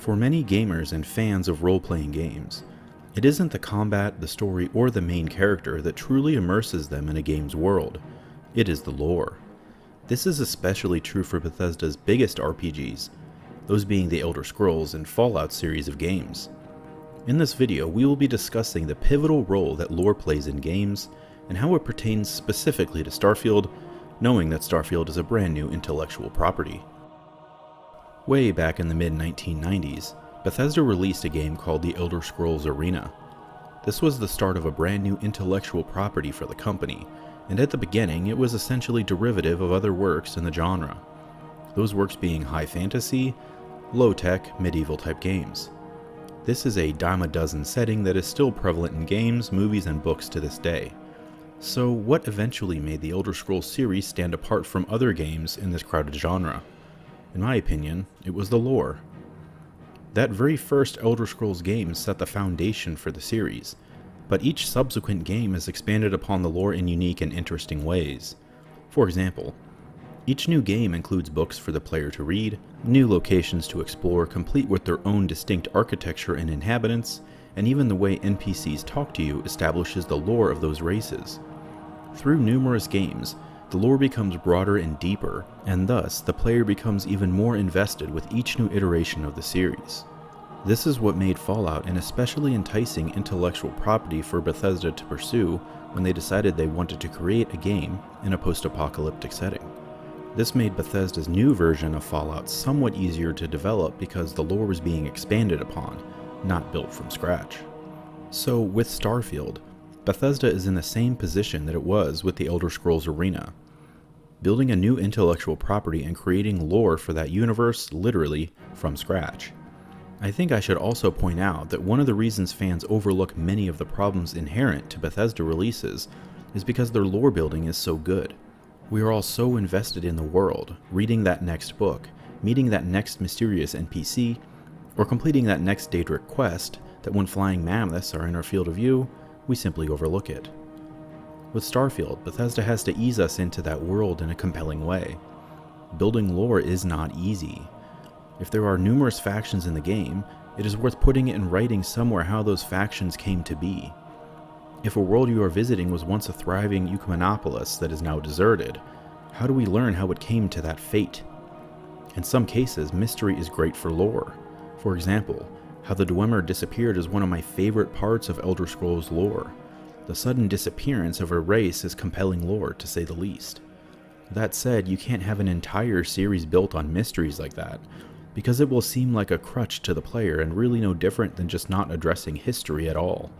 For many gamers and fans of role-playing games, it isn't the combat, the story, or the main character that truly immerses them in a game's world. It is the lore. This is especially true for Bethesda's biggest RPGs, those being the Elder Scrolls and Fallout series of games. In this video, we will be discussing the pivotal role that lore plays in games, and how it pertains specifically to Starfield, knowing that Starfield is a brand new intellectual property. Way back in the mid-1990s, Bethesda released a game called the Elder Scrolls Arena. This was the start of a brand new intellectual property for the company, and at the beginning it was essentially derivative of other works in the genre. Those works being high fantasy, low-tech, medieval-type games. This is a dime-a-dozen setting that is still prevalent in games, movies, and books to this day. So what eventually made the Elder Scrolls series stand apart from other games in this crowded genre? In my opinion, it was the lore. That very first Elder Scrolls game set the foundation for the series, but each subsequent game has expanded upon the lore in unique and interesting ways. For example, each new game includes books for the player to read, new locations to explore complete with their own distinct architecture and inhabitants, and even the way NPCs talk to you establishes the lore of those races. Through numerous games, the lore becomes broader and deeper, and thus the player becomes even more invested with each new iteration of the series. This is what made Fallout an especially enticing intellectual property for Bethesda to pursue when they decided they wanted to create a game in a post-apocalyptic setting. This made Bethesda's new version of Fallout somewhat easier to develop because the lore was being expanded upon, not built from scratch. So with Starfield, Bethesda is in the same position that it was with the Elder Scrolls Arena, building a new intellectual property and creating lore for that universe literally from scratch. I think I should also point out that one of the reasons fans overlook many of the problems inherent to Bethesda releases is because their lore building is so good. We are all so invested in the world, reading that next book, meeting that next mysterious NPC, or completing that next Daedric quest, that when flying mammoths are in our field of view, we simply overlook it. With Starfield, Bethesda has to ease us into that world in a compelling way. Building lore is not easy. If there are numerous factions in the game, it is worth putting it in writing somewhere how those factions came to be. If a world you are visiting was once a thriving Ecumenopolis that is now deserted, how do we learn how it came to that fate? In some cases, mystery is great for lore. For example, how the Dwemer disappeared is one of my favorite parts of Elder Scrolls lore. The sudden disappearance of a race is compelling lore, to say the least. That said, you can't have an entire series built on mysteries like that, because it will seem like a crutch to the player and really no different than just not addressing history at all.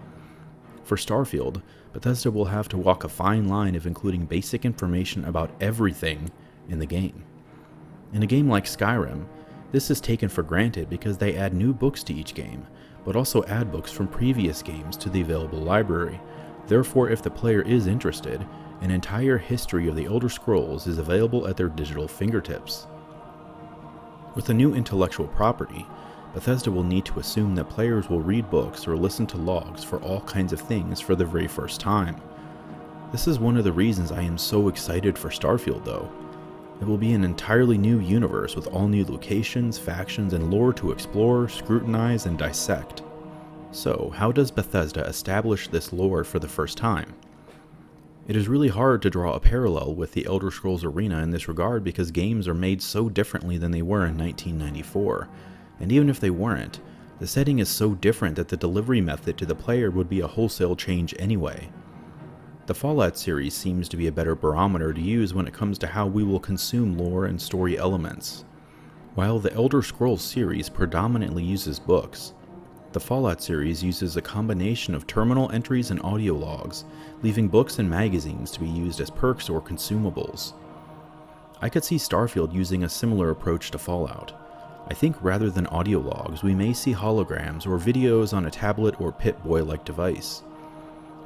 For Starfield, Bethesda will have to walk a fine line of including basic information about everything in the game. In a game like Skyrim, this is taken for granted because they add new books to each game, but also add books from previous games to the available library. Therefore, if the player is interested, an entire history of the Elder Scrolls is available at their digital fingertips. With a new intellectual property, Bethesda will need to assume that players will read books or listen to logs for all kinds of things for the very first time. This is one of the reasons I am so excited for Starfield though. It will be an entirely new universe with all new locations, factions, and lore to explore, scrutinize, and dissect. So, how does Bethesda establish this lore for the first time? It is really hard to draw a parallel with the Elder Scrolls Arena in this regard because games are made so differently than they were in 1994, and even if they weren't, the setting is so different that the delivery method to the player would be a wholesale change anyway. The Fallout series seems to be a better barometer to use when it comes to how we will consume lore and story elements. While the Elder Scrolls series predominantly uses books, the Fallout series uses a combination of terminal entries and audio logs, leaving books and magazines to be used as perks or consumables. I could see Starfield using a similar approach to Fallout. I think rather than audio logs, we may see holograms or videos on a tablet or Pip-Boy-like device.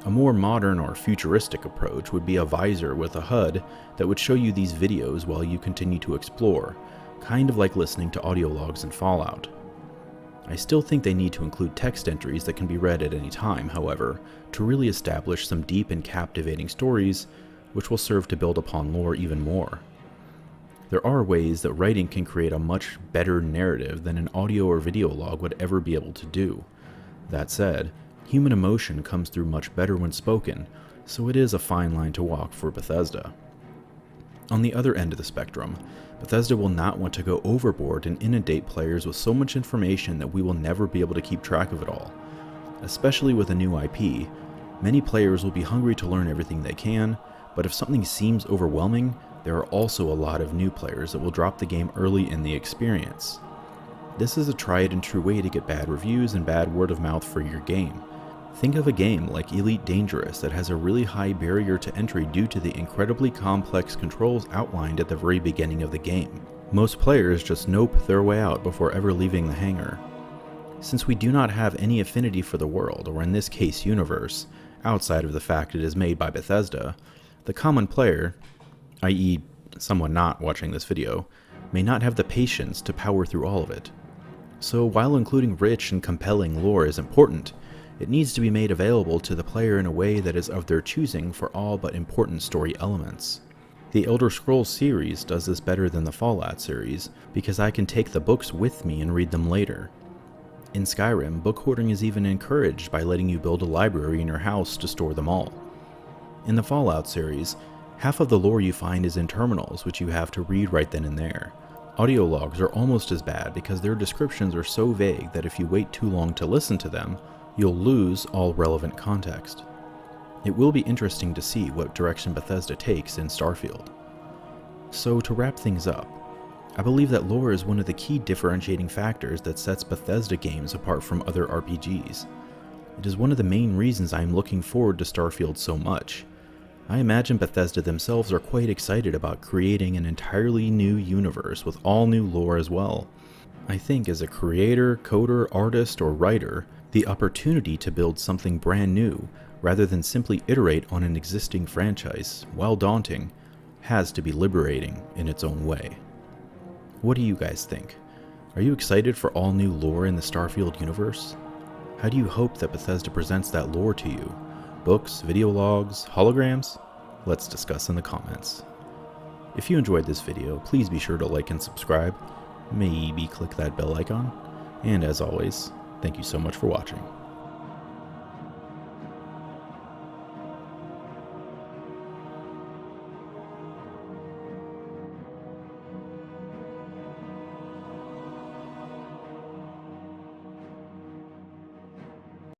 A more modern or futuristic approach would be a visor with a HUD that would show you these videos while you continue to explore, kind of like listening to audio logs in Fallout. I still think they need to include text entries that can be read at any time, however, to really establish some deep and captivating stories, which will serve to build upon lore even more. There are ways that writing can create a much better narrative than an audio or video log would ever be able to do. That said, human emotion comes through much better when spoken, so it is a fine line to walk for Bethesda. On the other end of the spectrum, Bethesda will not want to go overboard and inundate players with so much information that we will never be able to keep track of it all. Especially with a new IP, many players will be hungry to learn everything they can, but if something seems overwhelming, there are also a lot of new players that will drop the game early in the experience. This is a tried and true way to get bad reviews and bad word of mouth for your game. Think of a game like Elite Dangerous that has a really high barrier to entry due to the incredibly complex controls outlined at the very beginning of the game. Most players just nope their way out before ever leaving the hangar. Since we do not have any affinity for the world, or in this case universe, outside of the fact it is made by Bethesda, the common player, i.e. someone not watching this video, may not have the patience to power through all of it. So while including rich and compelling lore is important, it needs to be made available to the player in a way that is of their choosing for all but important story elements. The Elder Scrolls series does this better than the Fallout series, because I can take the books with me and read them later. In Skyrim, book hoarding is even encouraged by letting you build a library in your house to store them all. In the Fallout series, half of the lore you find is in terminals, which you have to read right then and there. Audio logs are almost as bad because their descriptions are so vague that if you wait too long to listen to them, you'll lose all relevant context. It will be interesting to see what direction Bethesda takes in Starfield. So to wrap things up, I believe that lore is one of the key differentiating factors that sets Bethesda games apart from other RPGs. It is one of the main reasons I am looking forward to Starfield so much. I imagine Bethesda themselves are quite excited about creating an entirely new universe with all new lore as well. I think as a creator, coder, artist, or writer, the opportunity to build something brand new, rather than simply iterate on an existing franchise, while daunting, has to be liberating in its own way. What do you guys think? Are you excited for all new lore in the Starfield universe? How do you hope that Bethesda presents that lore to you? Books, video logs, holograms? Let's discuss in the comments. If you enjoyed this video, please be sure to like and subscribe, maybe click that bell icon, and as always, thank you so much for watching.